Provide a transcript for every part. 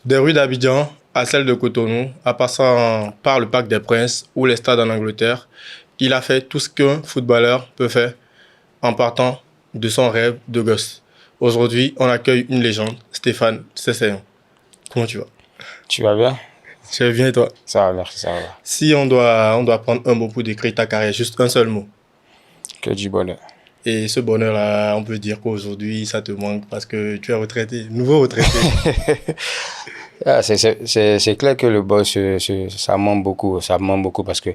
Des rues d'Abidjan à celles de Cotonou, en passant par le Parc des Princes ou les stades en Angleterre, il a fait tout ce qu'un footballeur peut faire en partant de son rêve de gosse. Aujourd'hui, on accueille une légende, Stéphane Cesséon. Comment tu vas? Tu vas bien? Je vais bien et toi? Ça va, merci, ça va. Si on doit prendre un mot pour décrire ta carrière, juste un seul mot. Que du bonheur. Et ce bonheur-là, on peut dire qu'aujourd'hui, ça te manque parce que tu es retraité, nouveau retraité. C'est clair que le boss, ça manque beaucoup parce que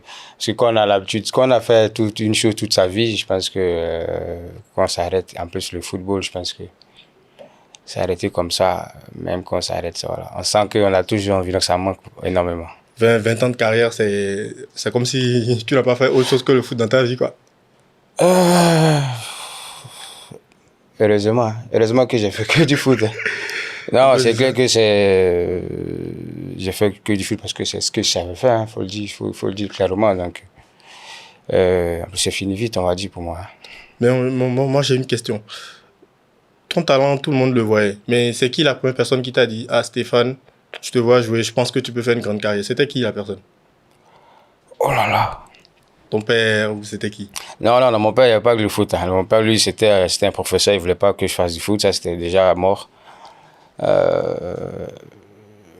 quand on a l'habitude, quand on a fait toute une chose toute sa vie, je pense que quand on s'arrête, en plus le football, je pense que s'arrêter comme ça, même quand on s'arrête, voilà. On sent qu'on a toujours envie, donc ça manque énormément. 20 ans de carrière, c'est comme si tu n'as pas fait autre chose que le foot dans ta vie, quoi. Heureusement que j'ai fait que du foot. Non, c'est clair que j'ai fait que du foot parce que c'est ce que je savais faire, hein, faut le dire clairement. Donc, c'est fini vite, on va dire pour moi. Mais moi, j'ai une question. Ton talent, tout le monde le voyait. Mais c'est qui la première personne qui t'a dit, ah Stéphane, je te vois jouer, je pense que tu peux faire une grande carrière. C'était qui la personne? Oh là là. Ton père ou c'était qui? Non, mon père, il n'y avait pas que le foot, hein. Mon père, lui, c'était un professeur, il ne voulait pas que je fasse du foot, ça c'était déjà mort.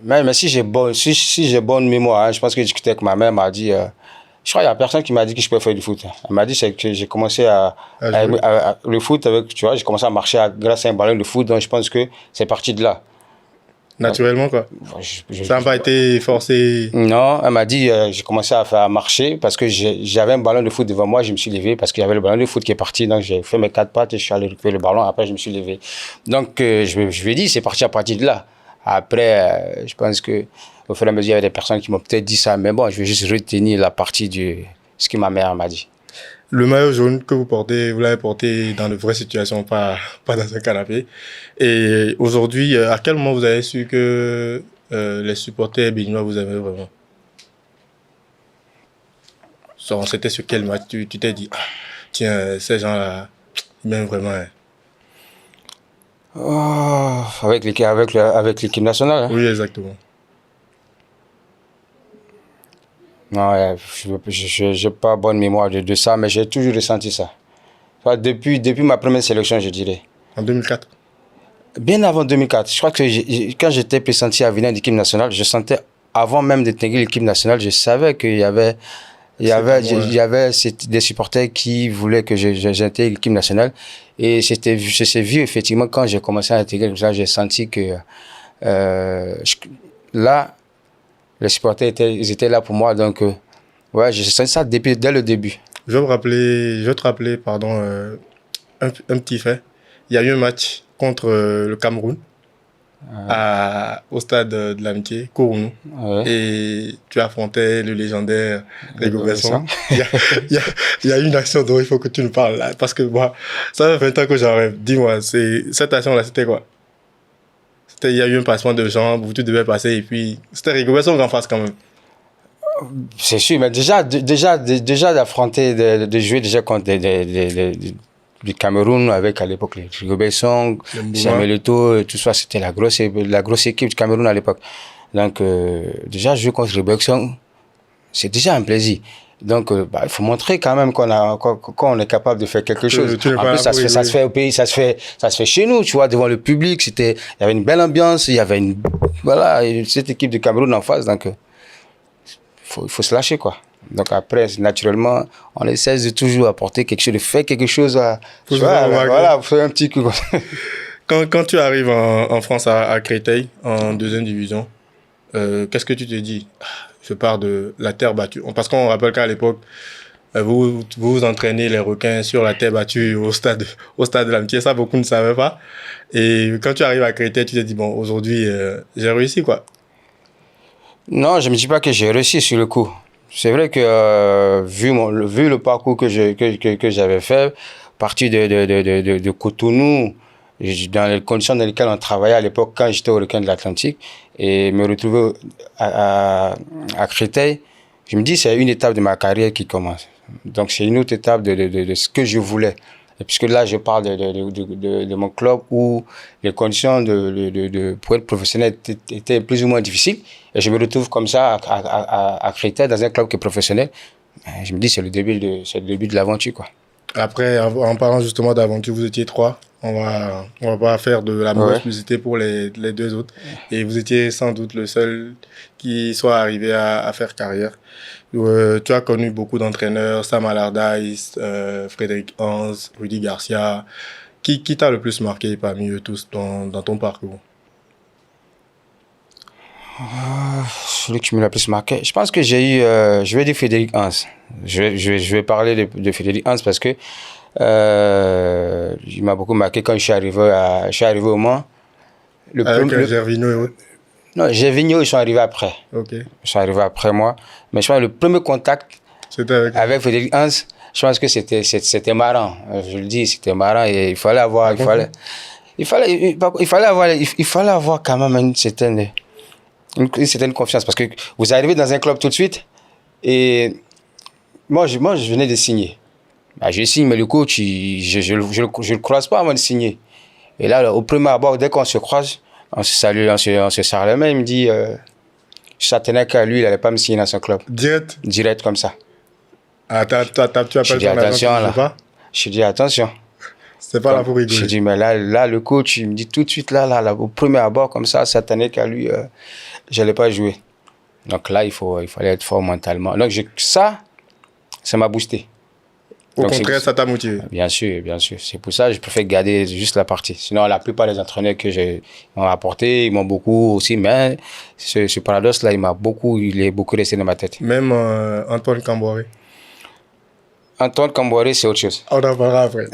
Mais si j'ai bonne mémoire, hein, je pense que j'ai discuté avec ma mère, elle m'a dit, je crois qu'il n'y a personne qui m'a dit que je pouvais faire du foot, hein. Elle m'a dit c'est que j'ai commencé le foot avec, tu vois, j'ai commencé à marcher grâce à un ballon de foot, donc je pense que c'est parti de là. Naturellement, quoi. Ça n'a pas été forcé. Non, elle m'a dit, j'ai commencé à marcher parce que j'avais un ballon de foot devant moi, je me suis levé parce qu'il y avait le ballon de foot qui est parti, donc j'ai fait mes 4 pattes et je suis allé récupérer le ballon, après je me suis levé. Donc je lui ai dit, c'est parti à partir de là. Après, je pense que au fur et à mesure, il y avait des personnes qui m'ont peut-être dit ça, mais bon, je vais juste retenir la partie de ce que ma mère m'a dit. Le maillot jaune que vous portez, vous l'avez porté dans de vraies situations, pas dans un canapé. Et aujourd'hui, à quel moment vous avez su que les supporters béninois vous aimaient vraiment? C'était sur quel match tu t'es dit, ah, tiens, ces gens-là, ils m'aiment vraiment, hein. Oh, avec l'équipe nationale, hein? Oui, exactement. Non, je n'ai pas bonne mémoire de ça, mais j'ai toujours ressenti ça. Enfin, depuis ma première sélection, je dirais. En 2004? Bien avant 2004. Je crois que quand j'étais pressenti à venir à l'équipe nationale, je sentais, avant même d'intégrer l'équipe nationale, je savais qu'il y avait des supporters qui voulaient que j'intègre l'équipe nationale. Et c'est vu effectivement quand j'ai commencé à intégrer l'équipe nationale, j'ai senti que là, les supporters ils étaient là pour moi. Donc, ouais, j'ai senti ça dès le début. Je vais te rappeler, pardon, un petit fait. Il y a eu un match contre le Cameroun au stade de l'Amitié, Cotonou. Ouais. Et tu affrontais le légendaire Rigo Besson. Il y a une action dont il faut que tu nous parles là, parce que moi, ça fait 20 ans que j'en rêve. Dis-moi, cette action-là, c'était quoi? Il y a eu un passement de jambes où tu devais passer et puis c'était Rigo Besson en face quand même. C'est sûr, mais déjà d'affronter, de jouer déjà contre du Cameroun avec à l'époque les Rigo Besson, Samuel Eto'o, tout ça, c'était la grosse équipe du Cameroun à l'époque. Donc déjà jouer contre Rigo Besson, c'est déjà un plaisir. Donc il faut montrer quand même qu'on est capable de faire quelque chose. En plus ça se fait au pays, ça se fait chez nous, tu vois, devant le public, il y avait une belle ambiance, il y avait cette équipe du Cameroun en face, donc il faut se lâcher, quoi. Donc après, naturellement, on essaie de toujours apporter quelque chose, de faire quelque chose. Voilà, faire un petit coup. Quand tu arrives en France à Créteil, en deuxième division, qu'est-ce que tu te dis? Je pars de la terre battue. Parce qu'on rappelle qu'à l'époque, vous entraînez les requins sur la terre battue au stade de l'Amitié. Ça, beaucoup ne savaient pas. Et quand tu arrives à Créteil, tu te dis, bon, aujourd'hui, j'ai réussi, quoi. Non, je ne me dis pas que j'ai réussi sur le coup. C'est vrai que vu le parcours que j'avais fait, partir de Cotonou, dans les conditions dans lesquelles on travaillait à l'époque quand j'étais au Requin de l'Atlantique, et me retrouver à Créteil, je me dis c'est une étape de ma carrière qui commence. Donc c'est une autre étape de ce que je voulais Et puisque là, je parle de mon club où les conditions pour être professionnel étaient plus ou moins difficiles. Et je me retrouve comme ça à Créteil dans un club qui est professionnel. Je me dis, c'est le début de l'aventure, quoi. Après, en parlant justement d'aventure, vous étiez 3. On va pas faire de la mauvaise publicité pour les 2 autres. Et vous étiez sans doute le seul qui soit arrivé à faire carrière. Tu as connu beaucoup d'entraîneurs, Sam Allardyce, Frédéric Hans, Rudy Garcia. Qui t'a le plus marqué parmi eux tous dans ton parcours? Celui qui me l'a plus marqué, je pense que j'ai eu, je vais dire Frédéric Hans. Je vais parler de Frédéric Hans parce que il m'a beaucoup marqué quand je suis arrivé au Mans. Avec Gervinho et autres? Non, Gervinho, ils sont arrivés après. Ok. Ils sont arrivés après moi. Mais je pense que le premier contact avec Frédéric Hans, je pense que c'était marrant. Je le dis, c'était marrant et il fallait avoir, il fallait avoir quand même une certaine confiance parce que vous arrivez dans un club tout de suite et moi je venais de signer. Bah, je signe, mais le coach, je le croise pas avant de signer. Et là, au premier abord, dès qu'on se croise, on se salue, on se serre la main, il me dit, ça tenait qu'à lui, il n'allait pas me signer dans son club. Direct comme ça. Ah, tu appelles ton agent, là. Je dis attention. C'est pas là pour rigoler. Je dis, mais là, le coach, il me dit tout de suite, là, au premier abord, comme ça tenait qu'à lui, je n'allais pas jouer. Donc là, il fallait être fort mentalement. Donc ça m'a boosté. Au contraire, ça t'a motivé. Bien sûr, bien sûr. C'est pour ça que je préfère garder juste la partie. Sinon, la plupart des entraîneurs que j'ai m'ont apporté, ils m'ont beaucoup aussi, mais ce paradoxe-là, il est beaucoup resté dans ma tête. Même Antoine Camboré. Antoine Camboré, c'est autre chose. On en parlera après.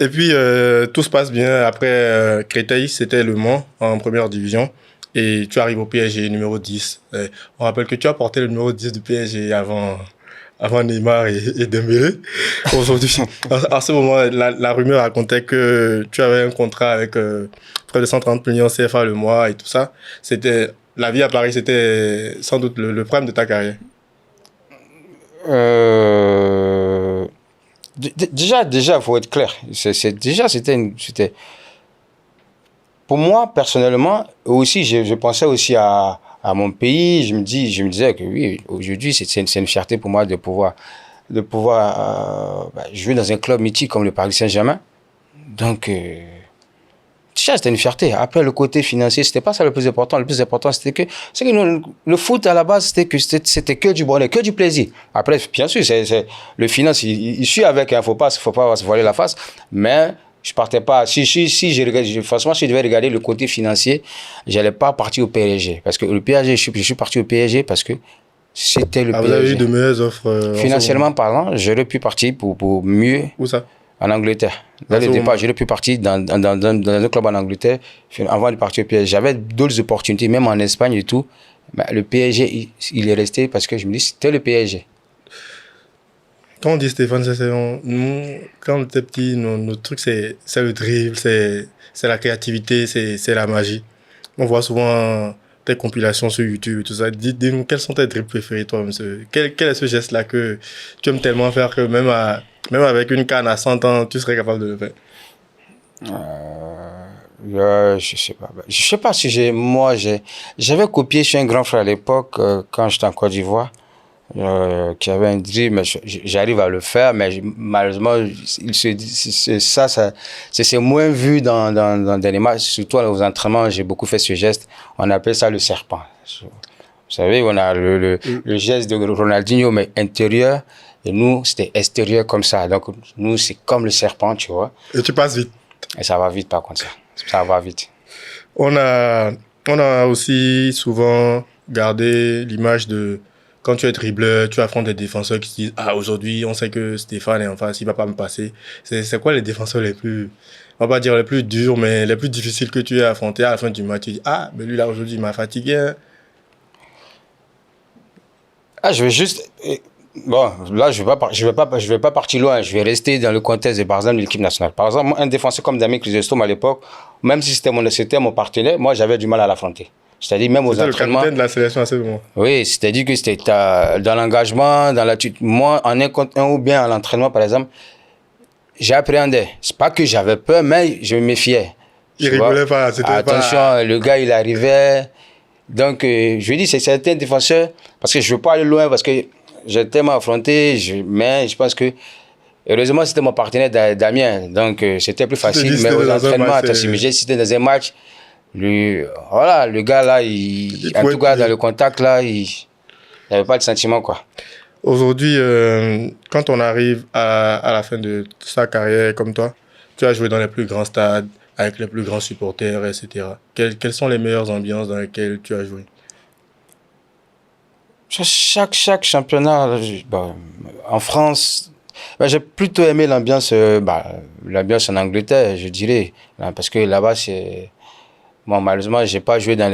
Et puis, tout se passe bien. Après Créteil, c'était Le Mans en première division. Et tu arrives au PSG numéro 10. On rappelle que tu as porté le numéro 10 du PSG avant Neymar et Dembélé. Aujourd'hui, à ce moment, la rumeur racontait que tu avais un contrat avec près de 130 millions CFA le mois et tout ça. La vie à Paris, c'était sans doute le problème de ta carrière. Déjà, faut être clair. C'était pour moi personnellement aussi. Je pensais aussi à mon pays. Je me disais que oui, aujourd'hui, c'est une fierté pour moi de pouvoir jouer dans un club mythique comme le Paris Saint-Germain. Donc déjà, c'était une fierté. Après, le côté financier, c'était pas ça le plus important. Le plus important, c'était que le foot à la base, c'était que du bonheur, que du plaisir. Après, bien sûr, le finance, il suit avec. Faut pas se voiler la face. Mais je partais pas. Franchement, si je devais regarder le côté financier, j'allais pas partir au PSG. Parce que le PSG, je suis parti au PSG parce que c'était le PSG. Vous avez eu de meilleures offres financièrement parlant, j'aurais pu partir pour mieux. Où ça? En Angleterre. Dans le départ, j'aurais pu partir dans un club en Angleterre avant de partir au PSG. J'avais d'autres opportunités, même en Espagne et tout. Mais le PSG, il est resté parce que je me dis c'était le PSG. Quand on dit Stéphane, nous, quand on était petits, notre truc, c'est le dribble, c'est la créativité, c'est la magie. On voit souvent tes compilations sur YouTube et tout ça. Dis-nous, quels sont tes dribbles préférés, toi? Quel est ce geste-là que tu aimes tellement faire que même avec une canne à 100 ans, tu serais capable de le faire? Je sais pas. Je sais pas si j'avais copié chez un grand frère à l'époque, quand j'étais en Côte d'Ivoire. Qui avait un dribble, mais j'arrive à le faire, mais malheureusement, c'est moins vu dans les matchs, surtout aux entraînements. J'ai beaucoup fait ce geste. On appelle ça le serpent. Vous savez, on a le geste de Ronaldinho, mais intérieur, et nous, c'était extérieur comme ça. Donc, nous, c'est comme le serpent, tu vois. Et tu passes vite. Et ça va vite, par contre, ça. Ça va vite. On a aussi souvent gardé l'image de quand tu es dribbleur, tu affrontes des défenseurs qui se disent « Ah, aujourd'hui, on sait que Stéphane est en face, il va pas me passer. » C'est quoi les défenseurs les plus, on va pas dire les plus durs, mais les plus difficiles que tu aies affrontés à la fin du match? Tu dis « Ah, mais lui là, aujourd'hui, il m'a fatigué. Hein. » Ah, je vais juste... Bon, là, je vais pas partir loin. Je vais rester dans le contexte, par exemple, de l'équipe nationale. Par exemple, un défenseur comme Damien Chrysostome à l'époque, même si c'était mon partenaire, moi, j'avais du mal à l'affronter. C'est-à-dire même aux entraînements. C'était le capitaine de la sélection à ce moment. Oui, c'est-à-dire que c'était dans l'engagement, dans l'attitude. Moi, en un contre un ou bien à l'entraînement, par exemple, j'appréhendais. C'est pas que j'avais peur, mais je me méfiais. Il rigolait pas, c'était attention, pas... le gars, il arrivait. Donc, je lui dis, c'est certains défenseurs, parce que je veux pas aller loin, parce que j'ai tellement affronté, mais je pense que, heureusement, c'était mon partenaire d'Amiens, donc c'était plus facile. Mais aux entraînements, si c'était dans un match, voilà, le gars là, en tout cas, dans le contact là, il n'y avait pas de sentiment, quoi. Aujourd'hui, quand on arrive à la fin de sa carrière comme toi, tu as joué dans les plus grands stades, avec les plus grands supporters, etc. Quelles sont les meilleures ambiances dans lesquelles tu as joué? Chaque championnat, en France, j'ai plutôt aimé l'ambiance en Angleterre, je dirais. Parce que là-bas, bon, malheureusement, je n'ai pas joué dans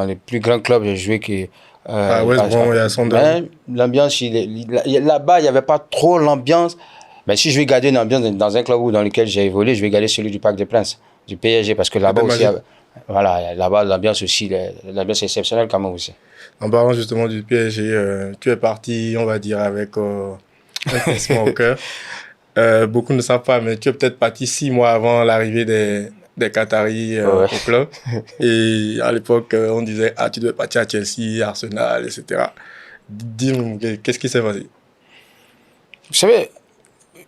les plus grands clubs. J'ai joué à West Brom et à Sunderland. L'ambiance, là-bas, il n'y avait pas trop l'ambiance. Mais si je vais garder une ambiance dans un club dans lequel j'ai évolué, je vais garder celui du Parc des Princes, du PSG, parce que là-bas aussi, voilà, là-bas, l'ambiance aussi, l'ambiance est exceptionnelle quand même aussi. En parlant justement du PSG, tu es parti, on va dire, avec un pincement au cœur. Beaucoup ne savent pas, mais tu es peut-être parti 6 mois avant l'arrivée des Qataris au club. Et à l'époque, on disait, tu dois partir à Chelsea, Arsenal, etc. Dis-moi, qu'est-ce qui s'est passé? Vous savez,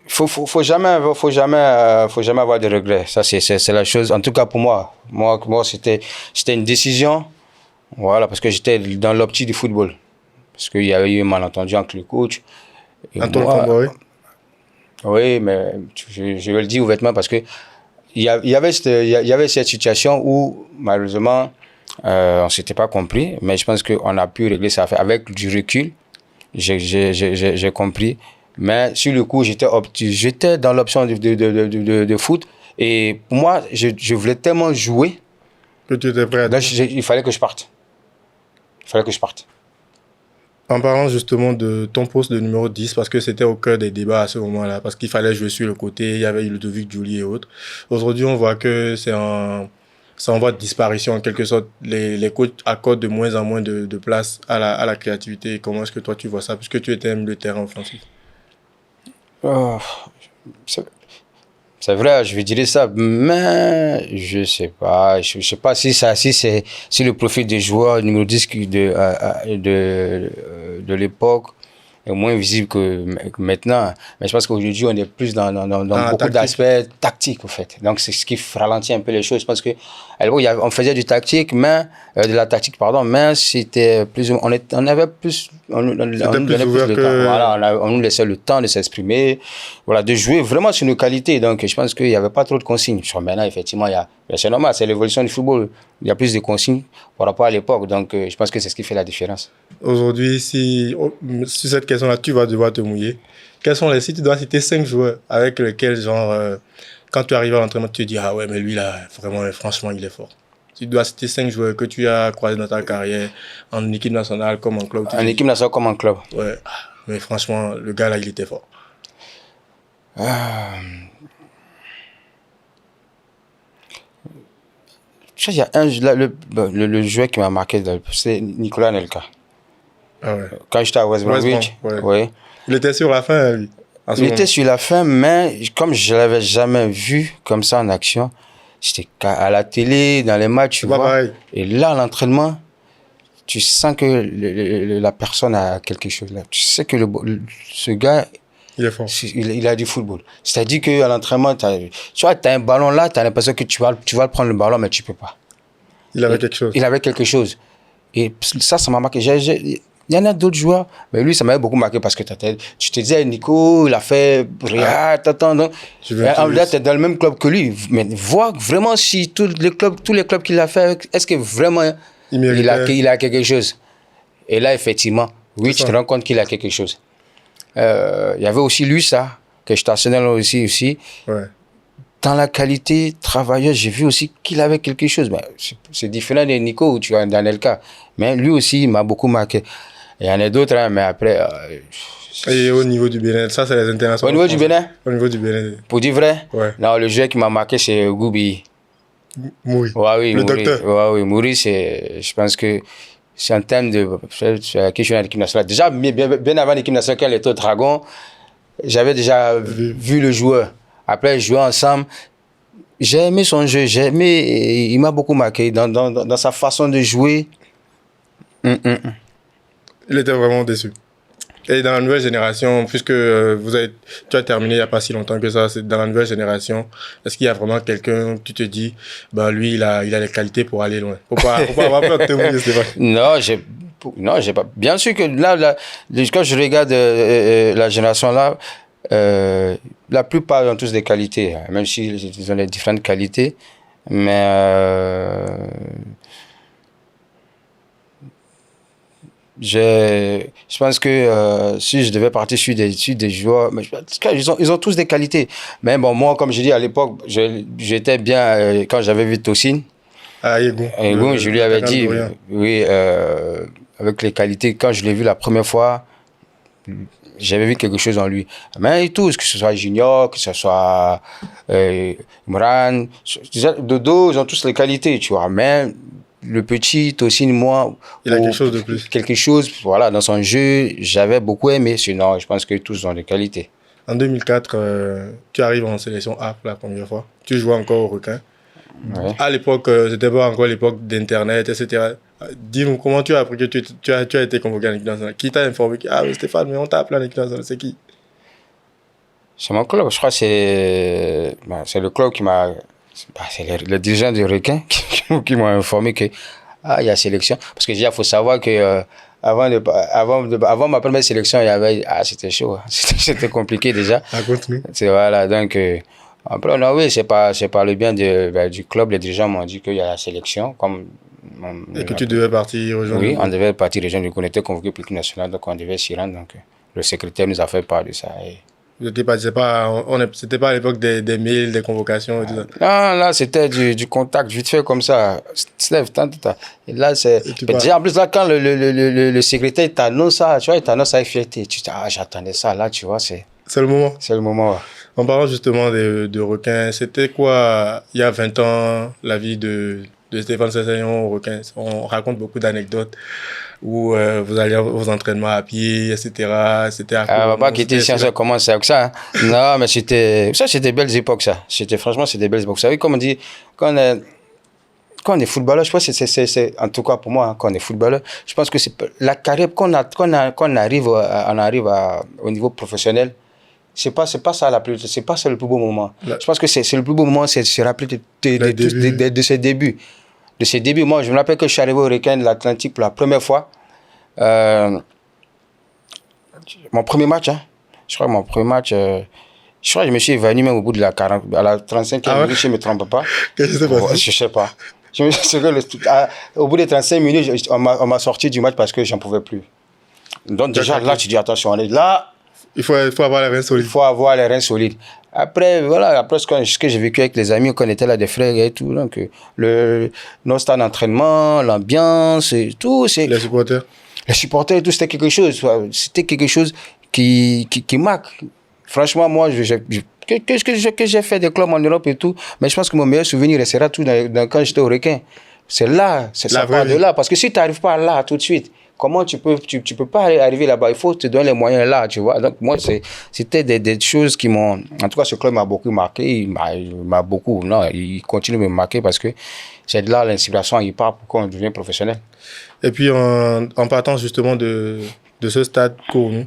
faut jamais avoir de regrets. Ça, c'est la chose. En tout cas, pour moi. Moi, c'était une décision. Voilà, parce que j'étais dans l'optique du football. Parce qu'il y avait eu un malentendu entre le coach. Antoine Comboiré? Oui, mais je vais le dire ouvertement parce que il y avait cette situation où, malheureusement, on ne s'était pas compris. Mais je pense qu'on a pu régler ça avec du recul. J'ai compris. Mais sur le coup, j'étais dans l'option de foot. Et pour moi, je voulais tellement jouer que tu étais prêt. Donc, il fallait que je parte. En parlant justement de ton poste de numéro 10, parce que c'était au cœur des débats à ce moment-là, parce qu'il fallait jouer sur le côté, il y avait Ludovic Giuly et autres. Aujourd'hui, on voit que c'est en voie de disparition en quelque sorte. Les coachs accordent de moins en moins de place à la créativité. Comment est-ce que toi tu vois ça, puisque tu étais le terrain offensif? C'est vrai, je vais dire ça, mais je sais pas si le profil des joueurs numéro 10 de l'époque est moins visible que maintenant. Mais je pense qu'aujourd'hui, on est plus dans beaucoup d'aspects tactiques, en fait. Donc, c'est ce qui ralentit un peu les choses. Je pense que, on faisait du tactique, mais, de la tactique, pardon, mais c'était plus, on avait plus, on nous donnait plus de temps. Voilà, on nous laissait le temps de s'exprimer, voilà, de jouer vraiment sur nos qualités. Donc, je pense qu'il n'y avait pas trop de consignes. Maintenant, effectivement, c'est normal, c'est l'évolution du football. Il y a plus de consignes par rapport à l'époque. Donc, je pense que c'est ce qui fait la différence. Aujourd'hui, sur cette question-là, tu vas devoir te mouiller. Si tu dois citer 5 joueurs avec lesquels, quand tu arrives à l'entraînement, tu te dis, ah ouais, mais lui là, vraiment, franchement, il est fort. Tu dois citer 5 joueurs que tu as croisés dans ta carrière, en équipe nationale comme en club. En équipe nationale comme en club. Ouais, mais franchement, le gars là, il était fort. Il y a le joueur qui m'a marqué, c'est Nicolas Anelka. Ah ouais. Quand j'étais à West Bromwich, ouais. Il était sur la fin, lui. Il était sur la fin, mais comme je ne l'avais jamais vu comme ça en action, c'était à la télé, dans les matchs, tu vois. Pareil. Et là, à l'entraînement, tu sens que la personne a quelque chose là. Tu sais que ce gars, il est fort. Il a du football. C'est-à-dire qu'à l'entraînement, tu as un ballon là, tu as l'impression que tu vas prendre le ballon, mais tu ne peux pas. Il avait quelque chose. Et ça m'a marqué. Il y en a d'autres joueurs, mais lui, ça m'avait beaucoup marqué parce que tu te disais, Nico, il a fait Real, là, tu es dans le même club que lui. Mais vois vraiment si tous les clubs qu'il a fait, est-ce que vraiment il a quelque chose? Et là, effectivement, oui, tu te rends compte qu'il a quelque chose. Il y avait aussi lui, ça, que je t'enseignais aussi. Ouais. Dans la qualité travailleuse, j'ai vu aussi qu'il avait quelque chose. Ben, c'est différent de Nico, où tu as dans le cas. Mais lui aussi, il m'a beaucoup marqué. Il y en a d'autres, hein, mais après... Et au niveau du Bénin, ça, c'est les internationaux. Au niveau du Bénin? Au niveau du Bénin. Pour dire vrai? Ouais. Non, le joueur qui m'a marqué, c'est Goubi. Mouri. Ouais, oui, le docteur. Ouais, oui, Mouri, je pense que c'est un thème de... C'est la question de l'équipe nationale. Déjà, bien avant l'équipe nationale, quand elle était au Dragon, j'avais déjà vu le joueur. Après, jouer ensemble, j'ai aimé son jeu, il m'a beaucoup marqué dans sa façon de jouer. Il était vraiment déçu. Et dans la nouvelle génération, puisque tu as terminé il n'y a pas si longtemps que ça, c'est dans la nouvelle génération, est-ce qu'il y a vraiment quelqu'un, tu te dis, bah lui, il a les qualités pour aller loin. Faut pas avoir peur de te mouiller, Stéphane. Non, j'ai pas. Bien sûr que là, quand je regarde la génération là, la plupart ont tous des qualités, hein, même s'ils ont des différentes qualités, mais je pense que si je devais partir sur des joueurs, mais ils ont tous des qualités. Mais bon, moi, comme je dis à l'époque, j'étais bien quand j'avais vu Tosin. Ah, Yegun, je lui avais dit, oui, avec les qualités, quand je l'ai vu la première fois, j'avais vu quelque chose en lui. Mais tous, que ce soit Junior, que ce soit Imran, Dodo, ils ont tous les qualités, tu vois. Mais le petit Tosin, moi, il a quelque chose de plus. Quelque chose, voilà, dans son jeu, j'avais beaucoup aimé. Sinon, je pense que tous ont des qualités. En 2004, tu arrives en sélection A pour la première fois. Tu jouais encore au Requin. Ouais. À l'époque, c'était pas encore l'époque d'Internet, etc. Dis-nous, comment tu as appris que tu as été convoqué en équipe nationale? Qui t'a informé que, ah, Stéphane, mais on t'a appelé en équipe nationale, c'est qui? C'est mon club, je crois que c'est le club qui m'a... c'est les dirigeants du Requin qui m'ont informé que il y a sélection. Parce que déjà, il faut savoir que avant ma première sélection, il y avait... c'était chaud, c'était compliqué déjà. Raconte-nous. Voilà, donc... après, non, oui, c'est par le bien du club. Les dirigeants m'ont dit qu'il y a la sélection. Et que tu devais partir rejoindre. Oui, on devait partir rejoindre. On était convoqué pour l'équipe nationale, donc on devait s'y rendre. Donc, le secrétaire nous a fait part de ça. C'était pas à l'époque des mails, des convocations et tout ça. Non, là, c'était du contact vite fait comme ça. Steve, et là, c'est. Déjà, en plus, là, quand le secrétaire t'annonce ça, tu vois, il t'annonce avec fierté. Tu dis, j'attendais ça, là, tu vois, c'est. C'est le moment. C'est le moment, ouais. En parlant justement de Requin, c'était quoi, il y a 20 ans, la vie de Stéphane Cessignon au Requin? On raconte beaucoup d'anecdotes où vous alliez aux entraînements à pied, etc. C'était à on va pas quitter si on commence avec ça. Hein. Non, mais c'était belles époques, ça. Franchement, c'était des belles époques. Vous savez, comme on dit, quand on est footballeur, je pense que c'est en tout cas pour moi, hein, quand on est footballeur, je pense que c'est la carrière, qu'on arrive au niveau professionnel, c'est pas ça c'est pas ça le plus beau moment. Je pense que c'est le plus beau moment, c'est de se rappeler de ses débuts. De ses débuts. Moi, je me rappelle que je suis arrivé au Requin de l'Atlantique pour la première fois. Mon premier match, hein. Je crois que je me suis évanoui même au bout de la 40, à la 35e minute, je ne me trompe pas. Qu'est-ce qui s'est passé? Je sais pas. Au bout des 35 minutes, on m'a sorti du match parce que j'en pouvais plus. Donc déjà là, tu dis attention, on est là. Il faut avoir les reins solides. Il faut avoir les reins solides. Après, voilà, après ce que j'ai vécu avec les amis, quand on était là, des frères et tout, donc nos stades d'entraînement, l'ambiance et tout. Les supporters? Les supporters et tout, c'était quelque chose qui marque. Franchement, moi, qu'est-ce que j'ai fait des clubs en Europe et tout, mais je pense que mon meilleur souvenir restera tout quand j'étais au Requin. C'est là, ça part de là. Parce que si tu n'arrives pas là tout de suite, comment tu peux pas arriver là-bas? Il faut te donner les moyens là, tu vois. Donc moi, c'était des choses qui m'ont... En tout cas, ce club m'a beaucoup marqué. Il m'a beaucoup... Non, il continue de me marquer parce que c'est de là l'inspiration, il part pour qu'on devienne professionnel. Et puis, en partant justement de ce stade Cournou,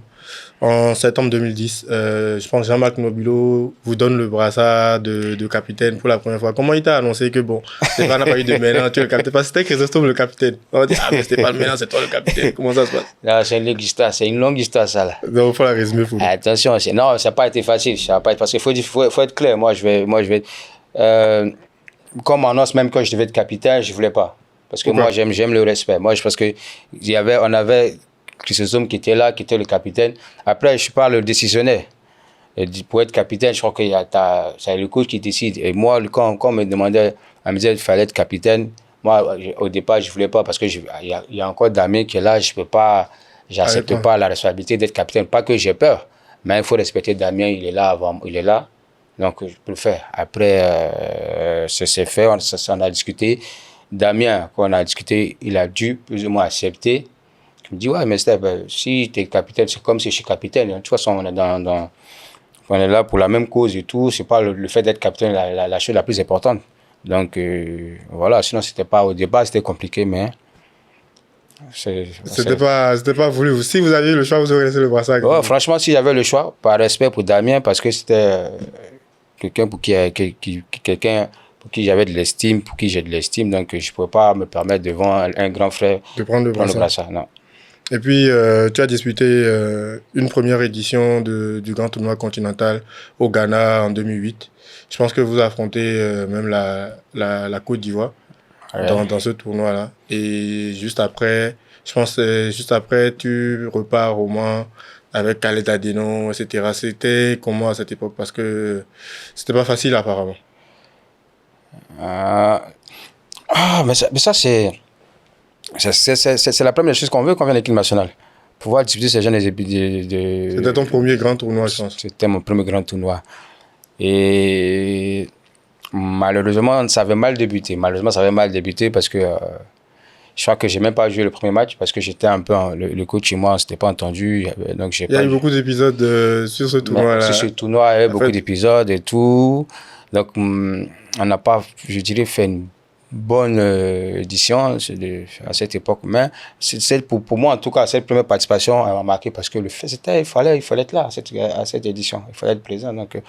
en septembre 2010, je pense que Jean-Marc Nobilo vous donne le brassard de capitaine pour la première fois. Comment il t'a annoncé que bon, Stéphane n'a pas eu de maintenant, tu es le capitaine? Parce que c'était Chrysostome le capitaine. On dit, mais Stéphane maintenant, c'est toi le capitaine. Comment ça se passe? Là, c'est une longue histoire, ça. Là. Donc, il faut la résumer pour nous. Attention, non, ça n'a pas été facile. Parce qu'il faut être clair. Moi, je vais comme on annonce même quand je devais être capitaine, je ne voulais pas. Parce que moi, j'aime le respect. Moi, parce que on avait Chrysostome qui était là, qui était le capitaine. Après, je ne suis pas le décisionnaire. Et pour être capitaine, je crois que c'est le coach qui décide. Et moi, quand on me demandait, on me disait qu'il fallait être capitaine, moi, au départ, je ne voulais pas parce qu'il y a encore Damien qui est là, je n'accepte pas la responsabilité d'être capitaine. Pas que j'ai peur, mais il faut respecter Damien, il est là. Donc, je peux le faire. Après, c'est fait, on a discuté. Damien, quand on a discuté, il a dû plus ou moins accepter. Il me dit, ouais, mais Steph, si tu es capitaine, c'est comme si je suis capitaine. De toute façon, on est On est là pour la même cause et tout. C'est pas le fait d'être capitaine la chose la plus importante. Donc, voilà. Sinon, c'était pas, au départ, c'était compliqué, mais... C'était pas voulu. Si vous aviez le choix, vous auriez laissé le Barça. Oh, franchement, si j'avais le choix, par respect pour Damien, parce que c'était quelqu'un pour quelqu'un pour qui j'avais de l'estime, pour qui j'ai de l'estime, donc je ne pouvais pas me permettre devant un grand frère de prendre le Barça. Non. Et puis, tu as disputé une première édition du Grand Tournoi Continental au Ghana en 2008. Je pense que vous affrontez même la Côte d'Ivoire dans ce tournoi-là. Et juste après, je pense juste après, tu repars au Mans avec Khaled Adeno, etc. C'était comment à cette époque? Parce que c'était pas facile apparemment. Mais ça c'est la première chose qu'on veut quand on vient à l'équipe nationale. Pouvoir disputer ces jeunes C'était ton premier grand tournoi, je pense. C'était mon premier grand tournoi. Et malheureusement, ça avait mal débuté. Parce que je crois que j'ai même pas joué le premier match parce que j'étais un peu le coach et moi, on s'était pas entendu. Donc il y a eu beaucoup d'épisodes sur ce tournoi-là. Sur ce tournoi, il y a eu beaucoup d'épisodes et tout. Donc, on n'a pas, je dirais, fait une bonne édition à cette époque. Mais pour moi, en tout cas, cette première participation m'a marqué parce que le fait, il fallait être là à cette édition. Il fallait être présent. Donc,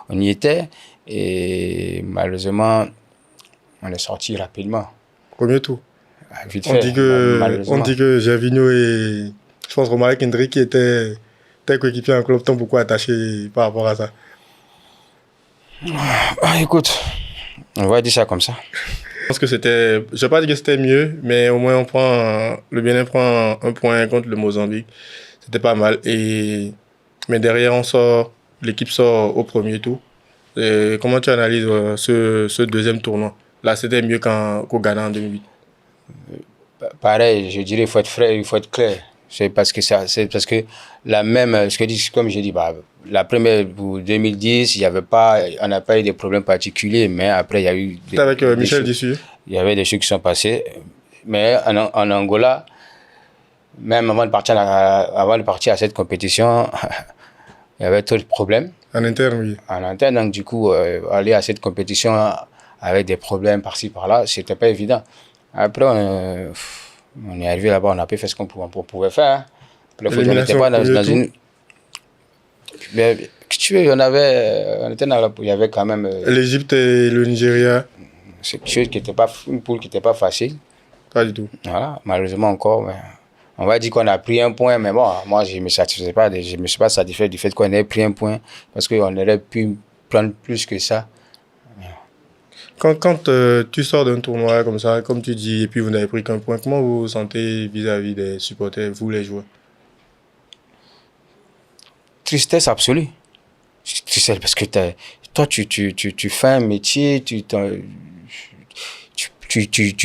on y était et malheureusement, on est sorti rapidement. Premier tour. Vite on dit que Gervinho et, je pense, Romaric Hendrick étaient tes coéquipiers en club, t'ont beaucoup attaché par rapport à ça. Écoute, on va dire ça comme ça. Je pense que c'était, je ne vais pas dire que c'était mieux, mais au moins le Bénin prend un point contre le Mozambique. C'était pas mal. Mais derrière, l'équipe sort au premier tour. Et comment tu analyses ce deuxième tournoi? Là, c'était mieux qu'au Ghana en 2008. Pareil, je dirais il faut être frais, il faut être clair. C'est parce que la même, comme je dis, la première pour 2010, on n'a pas eu de problèmes particuliers, mais après il y a eu. C'était avec Michel Dissu. Il y avait des choses qui sont passées, mais en Angola, même avant de partir à cette compétition, il y avait trop de problèmes. En interne, oui. En interne, donc du coup, aller à cette compétition avec des problèmes par-ci par-là, c'était pas évident. Après, on est arrivé là-bas, on a pu faire ce qu'on pouvait faire. Le foot, on n'était pas dans une. Mais, tu veux, on était il y avait quand même. L'Égypte et le Nigeria. C'est quelque chose une poule qui n'était pas facile. Pas du tout. Voilà, malheureusement encore. Mais on va dire qu'on a pris un point, mais bon, moi, je ne me suis pas satisfait du fait qu'on ait pris un point, parce qu'on aurait pu prendre plus que ça. Quand tu sors d'un tournoi comme ça, comme tu dis, et puis vous n'avez pris qu'un point, comment vous vous sentez vis-à-vis des supporters, vous les joueurs? Tristesse absolue. Tristesse parce que toi, tu fais un métier, tu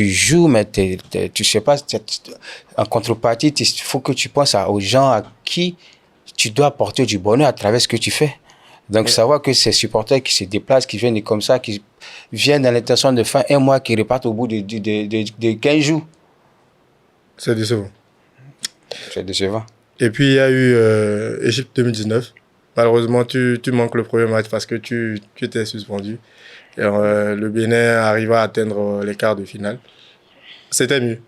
joues, mais tu sais pas, en contrepartie, il faut que tu penses aux gens à qui tu dois apporter du bonheur à travers ce que tu fais. Donc, savoir que ces supporters qui se déplacent, qui viennent comme ça, qui viennent dans l'intention de faire un mois, qui repartent au bout de 15 jours. C'est décevant. C'est décevant. Et puis, il y a eu Égypte 2019. Malheureusement, tu manques le premier match parce que tu étais suspendu. Et, le Bénin arriva à atteindre les quarts de finale. C'était mieux.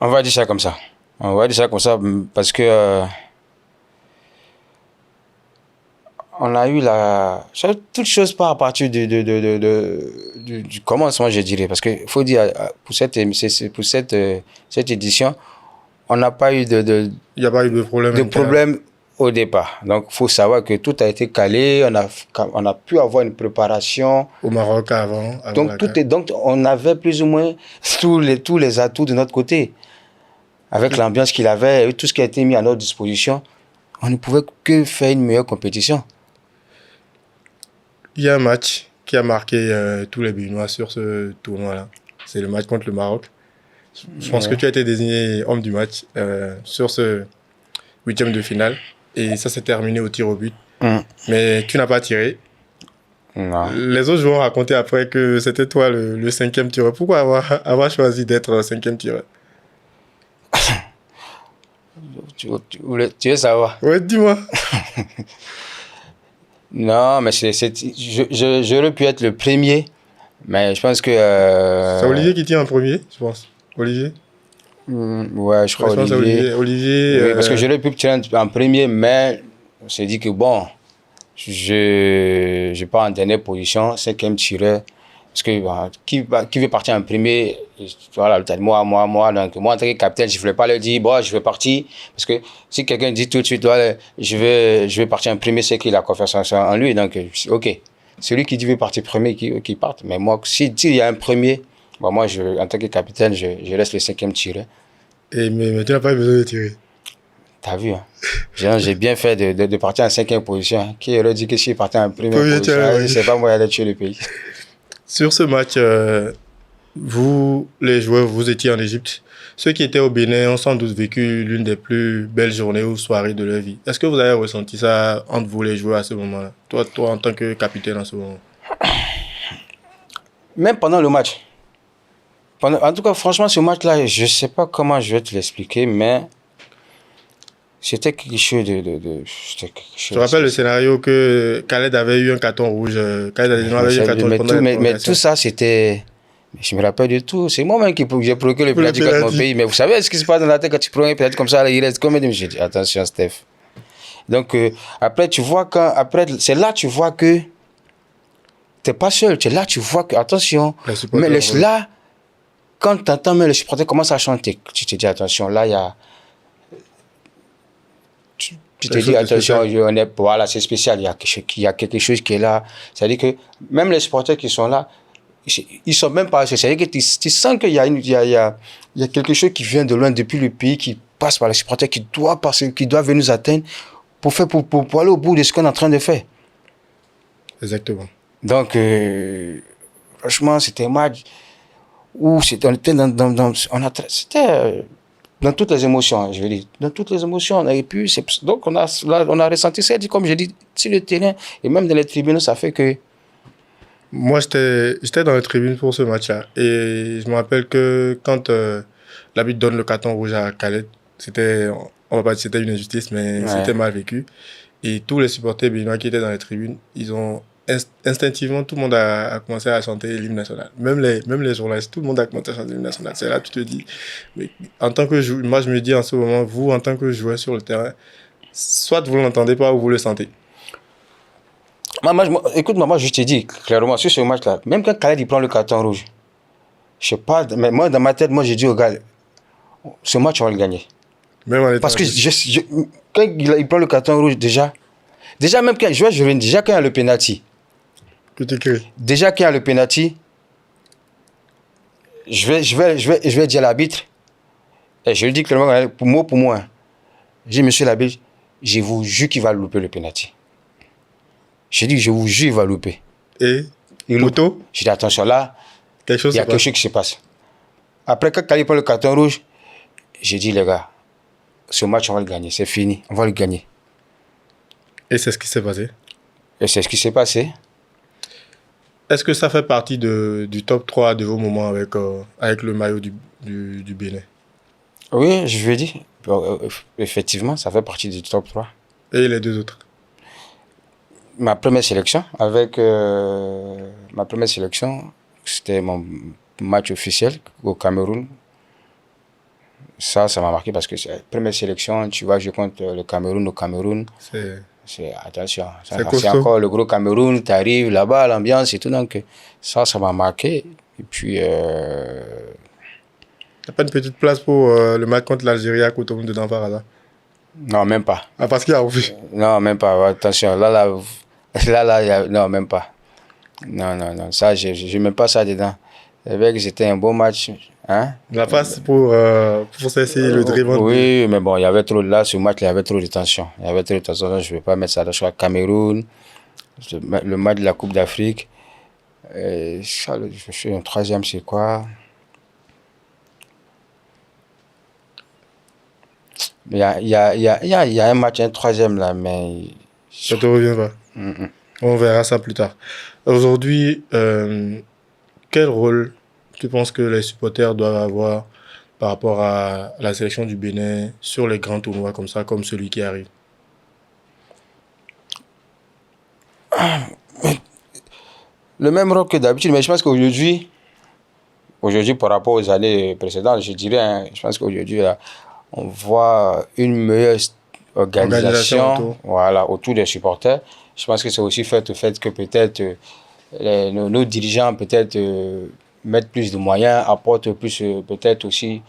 On va dire ça comme ça. Parce que on a eu toute chose part à partir du commencement, je dirais. Parce qu'il faut dire, pour cette édition, on n'a pas eu il n'y a pas eu de problème au départ. Donc, il faut savoir que tout a été calé. On a pu avoir une préparation. Au Maroc avant donc, on avait plus ou moins tous les atouts de notre côté. Avec l'ambiance qu'il avait et tout ce qui a été mis à notre disposition, on ne pouvait que faire une meilleure compétition. Il y a un match qui a marqué tous les Béninois sur ce tournoi-là. C'est le match contre le Maroc. Je pense que tu as été désigné homme du match sur ce 8e de finale. Et ça s'est terminé au tir au but. Mais tu n'as pas tiré. Non. Les autres joueurs ont raconté après que c'était toi le 5e tireur. Pourquoi avoir choisi d'être 5e tireur? Tu veux savoir? Ouais, dis-moi. Non, mais j'aurais pu être le premier, mais je pense que... C'est Olivier qui tient en premier, je pense. Olivier? Ouais, je crois Ouais, je pense que c'est Olivier. Olivier, Oui, parce que j'aurais pu tirer en premier, mais on s'est dit que bon, je pars en dernière position, cinquième tireur. Parce que qui veut partir en premier? Voilà, peut-être moi. Donc, moi, en tant que capitaine, je ne voulais pas leur dire, bon, je vais partir. Parce que si quelqu'un dit tout de suite, ouais, je vais partir en premier, c'est qu'il a confiance en lui. Donc, OK. Celui qui dit veut partir premier, qui parte. Mais moi, s'il y a un premier, bon, moi, en tant que capitaine, je reste le cinquième tireur. mais tu n'as pas eu besoin de tirer. T'as vu, hein? J'ai bien fait de partir en cinquième position. Hein. Qui aurait dit que si je partais en première Premier position, tireur, oui. c'est pas moi qui allais tuer le pays. Sur ce match, vous, les joueurs, vous étiez en Égypte. Ceux qui étaient au Bénin ont sans doute vécu l'une des plus belles journées ou soirées de leur vie. Est-ce que vous avez ressenti ça entre vous, les joueurs, à ce moment-là? Toi, en tant que capitaine, en ce moment. Même pendant le match. En tout cas, franchement, ce match-là, je ne sais pas comment je vais te l'expliquer, mais c'était quelque chose Je te rappelle le scénario que Khaled avait eu un carton rouge. Khaled avait eu un carton rouge pendant la mais prolongation. tout ça, c'était... Je me rappelle de tout. C'est moi-même qui j'ai provoqué le penalty contre mon pays. Mais vous savez ce qui se passe dans la tête quand tu prends un penalty comme ça, là, il reste combien de... J'ai dit, attention, Steph. Donc, après, tu vois c'est là tu vois que tu n'es pas seul. C'est là tu vois que, attention. Mais là, quand tu entends les supporters commencent à chanter, tu te dis, attention, là, il y a... Tu te dis, attention, voilà, c'est spécial, il y a quelque chose qui est là. C'est-à-dire que même les supporters qui sont là, ils sont même pas... C'est-à-dire que tu sens qu'il y a quelque chose qui vient de loin depuis le pays, qui passe par les supporters, qui doit venir nous atteindre pour aller au bout de ce qu'on est en train de faire. Exactement. Donc, franchement, c'était un match où on était dans toutes les émotions, je veux dire. Dans toutes les émotions, on avait pu... Donc, on a ressenti ça, comme je dis, sur le terrain et même dans les tribunes, ça fait que... Moi, j'étais dans les tribunes pour ce match-là. Et je me rappelle que quand l'arbitre donne le carton rouge à Khaled, on va pas dire que c'était une injustice, mais c'était mal vécu. Et tous les supporters béninois qui étaient dans les tribunes, ils ont instinctivement, tout le monde a commencé à chanter l'hymne national. Même les journalistes, tout le monde a commencé à chanter l'hymne national. C'est là que tu te dis, mais en tant que joueur, moi je me dis en ce moment, vous en tant que joueur sur le terrain, soit vous ne l'entendez pas ou vous le sentez. Écoute, moi, je te dis clairement, sur ce match-là, même quand Khaled il prend le carton rouge, je sais pas, mais moi, dans ma tête, moi, j'ai dit au gars, ce match, on va le gagner. Même en étant parce que quand il prend le carton rouge, déjà même quand quand il y a le penalty, déjà qu'il y a le penalty, je vais dire à l'arbitre, et je lui dis clairement, pour moi, je dis, monsieur l'arbitre, je vous jure qu'il va louper le penalty. Je dis, je vous jure, il va louper. Et Moto? Je dis, attention, là, il y a quelque chose qui se passe. Après, quand il prend le carton rouge, j'ai dit, les gars, ce match, on va le gagner. C'est fini, on va le gagner. Et c'est ce qui s'est passé? Et c'est ce qui s'est passé. Est-ce que ça fait partie du top 3 de vos moments avec le maillot du Bénin? Oui, je lui ai dit. Effectivement, ça fait partie du top 3. Et les deux autres? Ma première sélection, c'était mon match officiel au Cameroun. Ça m'a marqué parce que c'est la première sélection, tu vois, je compte le Cameroun au Cameroun. Attention, c'est encore le gros Cameroun, tu arrives là-bas, l'ambiance et tout, donc ça m'a marqué. Et puis... T'as pas une petite place pour le match contre l'Algérie à Cotonou dedans par hasard? Non, même pas. Ah, parce qu'il y a oublié? Non, même pas, attention, non, même pas. Non, ça, je mets pas ça dedans. C'est vrai que c'était un beau match. Hein? La passe pour cesser le dribble. Oui, mais bon, il y avait trop, là, ce match, il y avait trop de tension. Je ne vais pas mettre ça. Je crois Cameroun, le match de la Coupe d'Afrique. Je suis un troisième, c'est quoi? Il y a un match, un troisième là, mais... Ça te revient pas? On verra ça plus tard. Aujourd'hui, quel rôle tu penses que les supporters doivent avoir par rapport à la sélection du Bénin sur les grands tournois comme ça, comme celui qui arrive? Le même rôle que d'habitude, mais je pense qu'aujourd'hui, par rapport aux années précédentes, je dirais, hein, je pense qu'aujourd'hui, là, on voit une meilleure organisation voilà, autour des supporters. Je pense que c'est aussi fait au fait que peut-être nos dirigeants peut-être mettent plus de moyens, apportent plus peut-être aussi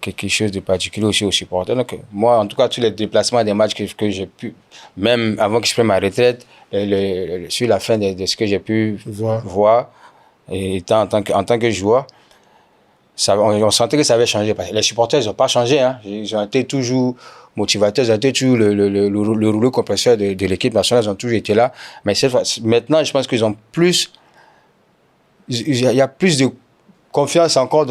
quelque chose de particulier aussi aux supporters. Donc moi, en tout cas, tous les déplacements des matchs que j'ai pu, même avant que je prenne ma retraite, sur la fin de ce que j'ai pu voir et étant en tant que joueur, on sentait que ça avait changé. Les supporters, ils n'ont pas changé. Hein. Ils ont été toujours motivateurs, ils ont été toujours le rouleau compresseur de l'équipe nationale, ils ont toujours été là. Mais maintenant, je pense qu'ils ont plus... Il y a plus de confiance encore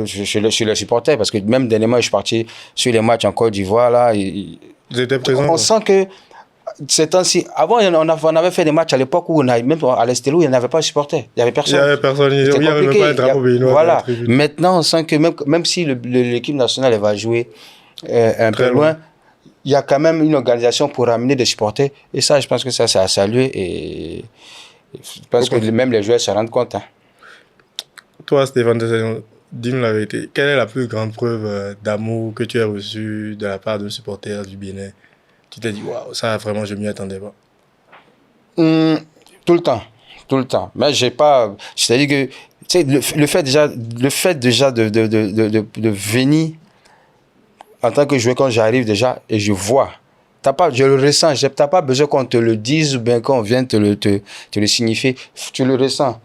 chez les supporters, parce que même dernièrement, je suis parti sur les matchs en Côte d'Ivoire. Là, vous étiez présent? On sent que ces temps-ci, avant, on avait fait des matchs à l'époque où, même à l'Estélou, il n'y avait pas de supporters. Il n'y avait personne. Il n'y avait personne. Il n'y avait même pas un drapeau béninois. Voilà. Maintenant, on sent que même si l'équipe nationale va jouer un peu loin, il y a quand même une organisation pour ramener des supporters. Et ça, je pense que ça, c'est à saluer. Et je pense que même les joueurs se rendent compte. Hein. Toi, Stéphane, dis-moi la vérité. Quelle est la plus grande preuve d'amour que tu as reçue de la part d'un supporter du Bénin? Tu t'es dit, waouh, ça vraiment, je ne m'y attendais pas. Tout le temps. Mais j'ai pas. C'est-à-dire que, tu sais, le fait déjà de venir en tant que joueur, quand j'arrive déjà et je vois, je le ressens. Tu n'as pas besoin qu'on te le dise ou bien qu'on vienne te le signifier. Tu le ressens.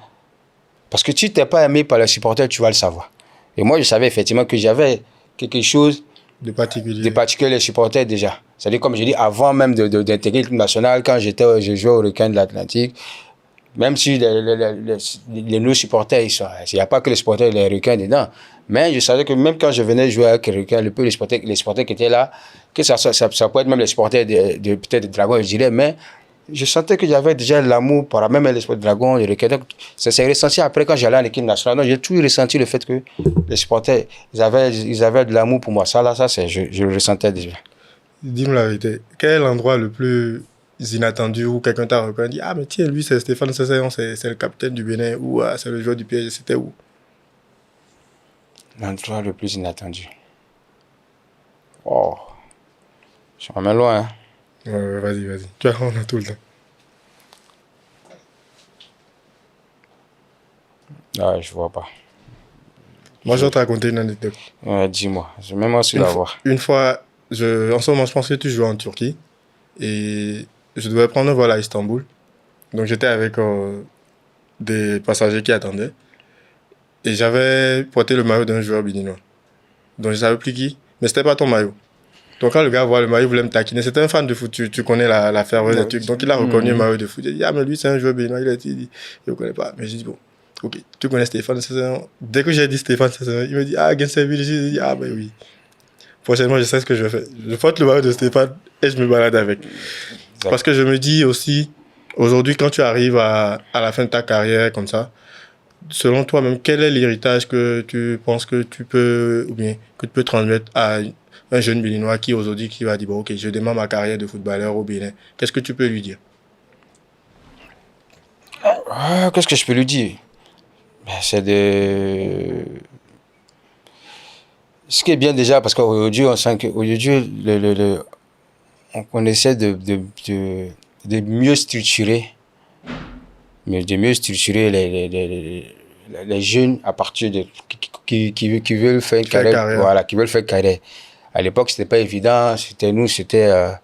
Parce que si tu n'es pas aimé par les supporters, tu vas le savoir. Et moi, je savais effectivement que j'avais quelque chose de particulier les supporters déjà. C'est-à-dire, comme je dis, avant même d'intégrer l'équipe nationale, quand je jouais au Requin de l'Atlantique, même si nos supporters, il n'y a pas que les supporters et les Requins dedans, mais je savais que même quand je venais jouer avec les Requins, les supporters qui étaient là, que ça peut être même les supporters peut-être des Dragons, je dirais, mais je sentais que j'avais déjà l'amour par même les supporters des Dragons, les Requins. Donc, ça s'est ressenti après quand j'allais en équipe nationale. Donc, j'ai toujours ressenti le fait que les supporters, ils avaient de l'amour pour moi. Ça, je le ressentais déjà. Dis-moi la vérité. Quel est l'endroit le plus inattendu où quelqu'un t'a reconnu et dit, ah, mais tiens, lui, c'est Stéphane Sesséon, c'est le capitaine du Bénin, ou c'est le joueur du PSG, c'était où? L'endroit le plus inattendu. Oh, je suis vraiment loin. Hein. Vas-y. Tu as on a tout le temps. Ah, je vois pas. Moi, je vais te raconter une anecdote. Dis-moi, je vais même aussi la voir. Une fois, en ce moment, je pense que tu jouais en Turquie et je devais prendre un vol à Istanbul. Donc, j'étais avec des passagers qui attendaient et j'avais porté le maillot d'un joueur béninois. Donc, je ne savais plus qui, mais ce n'était pas ton maillot. Donc, quand le gars voit le maillot, il voulait me taquiner. C'était un fan de foot, tu connais la ferveur des trucs. Donc, il a reconnu le maillot de foot. Il a dit, ah, mais lui, c'est un joueur béninois. Il a dit, je ne connais pas. Mais j'ai dit, bon, ok, tu connais Stéphane Sesséon. Dès que j'ai dit Stéphane Sesséon, il me dit, ah, Gensevi, j'ai dit, ah, ben oui. Prochainement, je sais ce que je vais faire. Je porte le maillot de Stéphane et je me balade avec. Parce que je me dis aussi, aujourd'hui, quand tu arrives à la fin de ta carrière comme ça, selon toi-même, quel est l'héritage que tu penses que tu peux, ou bien que tu peux transmettre à un jeune Béninois qui aujourd'hui qui va dire, bon, ok, je démarre ma carrière de footballeur au Bénin. Qu'est-ce que tu peux lui dire? Qu'est-ce que je peux lui dire? C'est de... Ce qui est bien déjà, parce qu'aujourd'hui, on sent qu'aujourd'hui, on essaie de mieux structurer, les jeunes à partir de qui veulent faire une carrière. Voilà, qui veulent faire carrière. À l'époque, c'était pas évident. C'était la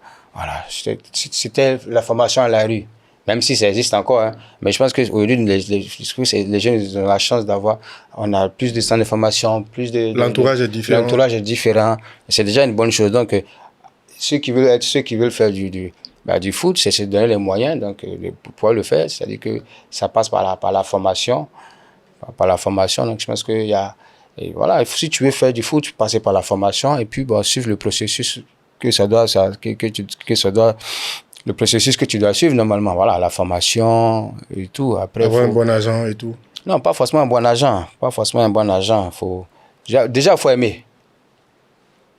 formation à la rue. Même si ça existe encore, hein. Mais je pense qu'aujourd'hui, les jeunes ont la chance d'avoir, on a plus de centres de formation, l'entourage est différent. L'entourage est différent. C'est déjà une bonne chose. Donc, ceux qui veulent faire du foot, c'est se donner les moyens, donc, pour pouvoir le faire. C'est-à-dire que ça passe par la formation. Par la formation. Donc, je pense qu'il y a, et voilà, si tu veux faire du foot, tu passes par la formation et puis, suivre le processus le processus que tu dois suivre normalement, voilà, la formation et tout. Après, avoir un bon agent et tout. Non, pas forcément un bon agent. Déjà, il faut aimer.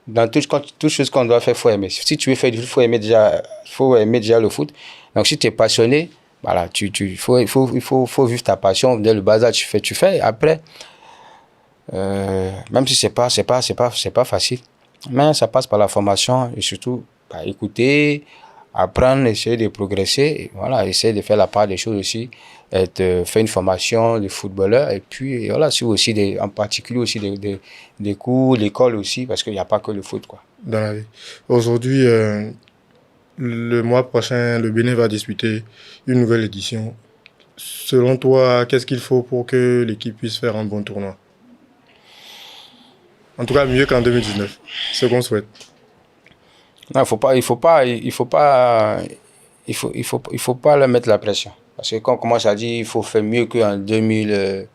Dans toute chose qu'on doit faire, il faut aimer. Si tu veux faire du foot, il faut aimer déjà le foot. Donc, si tu es passionné, Voilà, il faut vivre ta passion. Dès le bas âge, tu fais. Après, même si c'est pas facile, mais ça passe par la formation et surtout par écouter, apprendre, essayer de progresser, et voilà, essayer de faire la part des choses aussi, faire une formation de footballeur et puis voilà, suivre aussi en particulier aussi des cours, l'école aussi, parce qu'il n'y a pas que le foot, quoi. dans la vie. Aujourd'hui, le mois prochain, le Bénin va disputer une nouvelle édition. Selon toi, qu'est-ce qu'il faut pour que l'équipe puisse faire un bon tournoi? En tout cas, mieux qu'en 2019. Ce qu'on souhaite. Non, il faut pas leur mettre la pression. Parce que quand on commence à dire il faut faire mieux qu'en 19.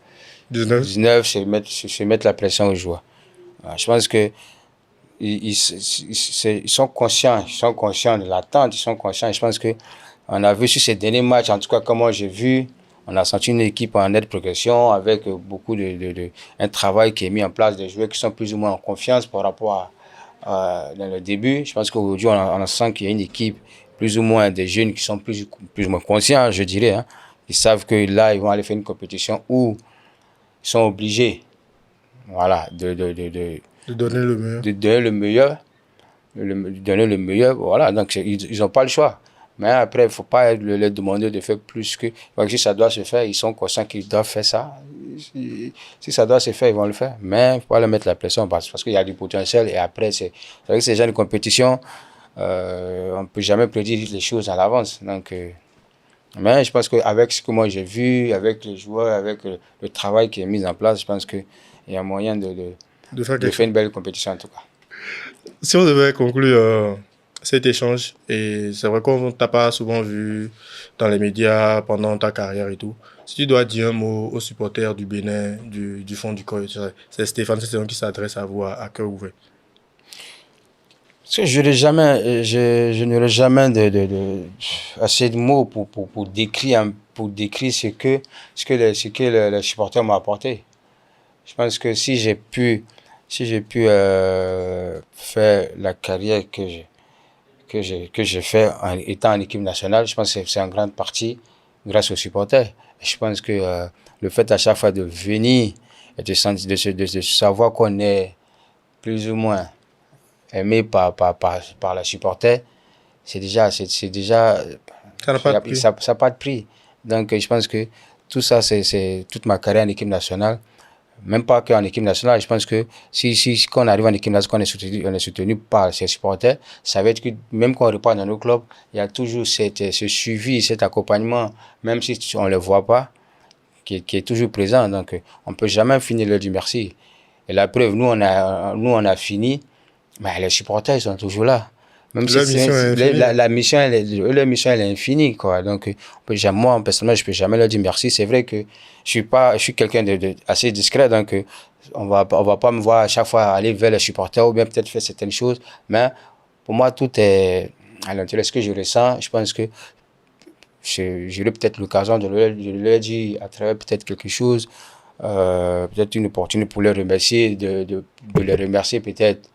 2019, c'est mettre la pression aux joueurs. Je pense que ils sont conscients de l'attente, ils sont conscients. Je pense que on a vu sur ces derniers matchs, en tout cas comme moi j'ai vu, on a senti une équipe en nette progression avec beaucoup un travail qui est mis en place, des joueurs qui sont plus ou moins en confiance par rapport dans le début. Je pense qu'aujourd'hui on sent qu'il y a une équipe plus ou moins des jeunes qui sont plus ou moins conscients, je dirais, hein. Ils savent que là ils vont aller faire une compétition où ils sont obligés, voilà, De donner le meilleur. de donner le meilleur, voilà, donc ils n'ont pas le choix. Mais après, il ne faut pas leur demander de faire plus que. Si ça doit se faire, ils sont conscients qu'ils doivent faire ça. Si ça doit se faire, ils vont le faire. Mais il ne faut pas leur mettre la pression parce qu'il y a du potentiel. Et après, c'est vrai que ces gens de compétition, on ne peut jamais prédire les choses à l'avance. Donc, mais je pense qu'avec ce que moi j'ai vu, avec les joueurs, avec le travail qui est mis en place, je pense qu'il y a moyen De faire de quelque faire chose. une belle compétition en tout cas. Si on devait conclure cet échange, et c'est vrai qu'on ne t'a pas souvent vu dans les médias pendant ta carrière et tout, si tu dois dire un mot aux supporters du Bénin, du fond du cœur, c'est Stéphane Cesséon qui s'adresse à vous à cœur ouvert. Parce que je n'aurai jamais assez de mots pour décrire ce que les supporters m'ont apporté. Je pense que si j'ai pu faire la carrière que j'ai fait en étant en équipe nationale, je pense que c'est en grande partie grâce aux supporters. Et je pense que le fait à chaque fois de venir et de savoir qu'on est plus ou moins aimé par les supporters, c'est déjà Ça n'a pas de prix. ça n'a pas de prix. Donc je pense que tout ça, c'est toute ma carrière en équipe nationale. Même pas qu'en équipe nationale, je pense que si quand on arrive en équipe nationale, on est soutenu par ses supporters, ça veut dire que même quand on repart dans nos clubs, il y a toujours ce suivi, cet accompagnement, même si on ne le voit pas, qui est toujours présent. Donc on ne peut jamais finir leur dire merci. Et la preuve, nous on a fini, mais les supporters ils sont toujours là. Même si La mission est infinie. la mission, leur mission elle est infinie, quoi. Donc, moi, personnellement, je peux jamais leur dire merci. C'est vrai que je suis quelqu'un de assez discret, donc on va pas me voir à chaque fois aller vers les supporters ou bien peut-être faire certaines choses. Mais pour moi, tout est à l'intérieur. Ce que je ressens, je pense que j'aurai peut-être l'occasion de leur dire à travers peut-être quelque chose, peut-être une opportunité pour les remercier, de les remercier peut-être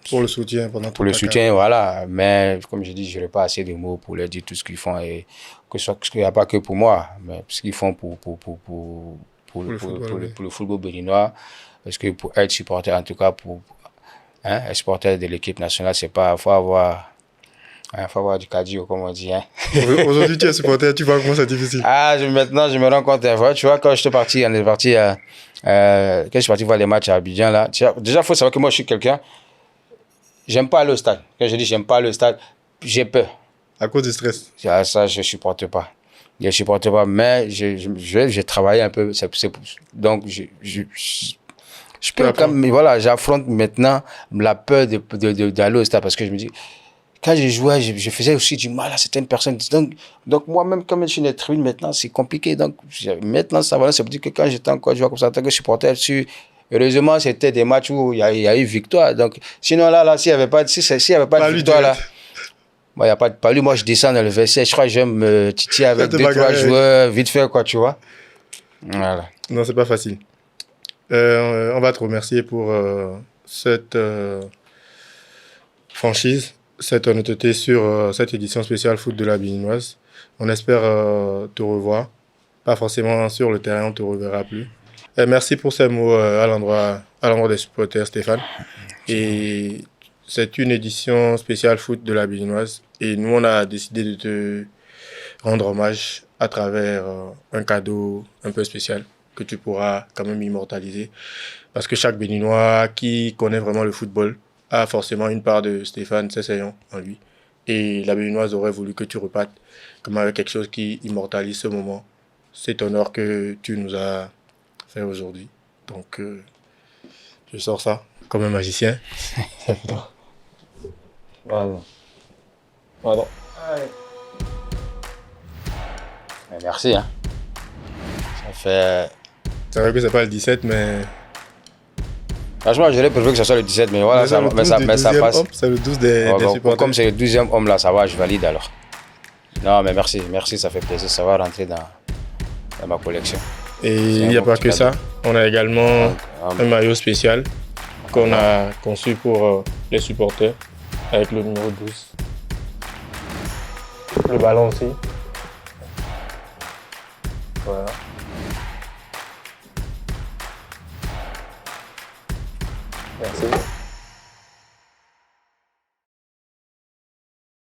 Pour le soutien pendant pour toute le ta soutien, voilà. Mais comme je dis, je n'aurai pas assez de mots pour leur dire tout ce qu'ils font. Et qu'il n'y a pas que pour moi, mais ce qu'ils font pour le football béninois. Parce que pour être supporter, en tout cas, être supporter de l'équipe nationale, c'est pas. Faut avoir du cardio, comme on dit. Hein. Aujourd'hui, tu es supporter, tu vois comment c'est difficile. Maintenant, je me rends compte. Tu vois, quand j'étais parti, on est parti. Quand je suis parti voir les matchs à Abidjan, là. Déjà, il faut savoir que moi, je suis quelqu'un. J'aime pas aller au stade. Quand je dis j'aime pas aller au stade, j'ai peur. À cause du stress. Ça, je supporte pas. Je supporte pas, mais j'ai travaillé un peu. Donc, je peux quand même, voilà, j'affronte maintenant la peur d'aller au stade parce que je me dis, quand je jouais, je faisais aussi du mal à certaines personnes. Donc moi-même, comme je suis dans les tribunes maintenant, c'est compliqué. Donc, maintenant, ça veut dire que quand j'étais encore joueur comme ça, en tant que supporter, heureusement, c'était des matchs où il y a eu victoire. Donc, sinon, là, s'il n'y avait pas de victoire, là, il n'y a pas de palu. Moi, je descends dans le verset. Je crois que je vais me titiller avec 2-3 joueurs, vite fait, quoi, tu vois. Voilà. Non, c'est pas facile. On va te remercier pour cette franchise, cette honnêteté sur cette édition spéciale foot de la Béninoise. On espère te revoir. Pas forcément sur le terrain, on te reverra plus. Et merci pour ces mots à l'endroit des supporters, Stéphane. Et c'est une édition spéciale foot de la Béninoise. Et nous, on a décidé de te rendre hommage à travers un cadeau un peu spécial que tu pourras quand même immortaliser. Parce que chaque Béninois qui connaît vraiment le football a forcément une part de Stéphane Sessayon en lui. Et la Béninoise aurait voulu que tu repartes comme avec quelque chose qui immortalise ce moment. Cet honneur que tu nous as fait aujourd'hui. Donc, je sors ça comme un magicien. Voilà. Pardon. Merci. Hein. Ça fait... C'est vrai que c'est pas le 17, mais... Franchement, j'aurais préféré que ce soit le 17, mais voilà, ça passe. C'est le 12 des supporters. Comme c'est le 12e homme là, ça va, je valide alors. Non, mais merci, ça fait plaisir, ça va rentrer dans ma collection. Et il n'y a pas que ça, on a également un maillot spécial qu'on a conçu pour les supporters avec le numéro 12. Le ballon aussi. Voilà.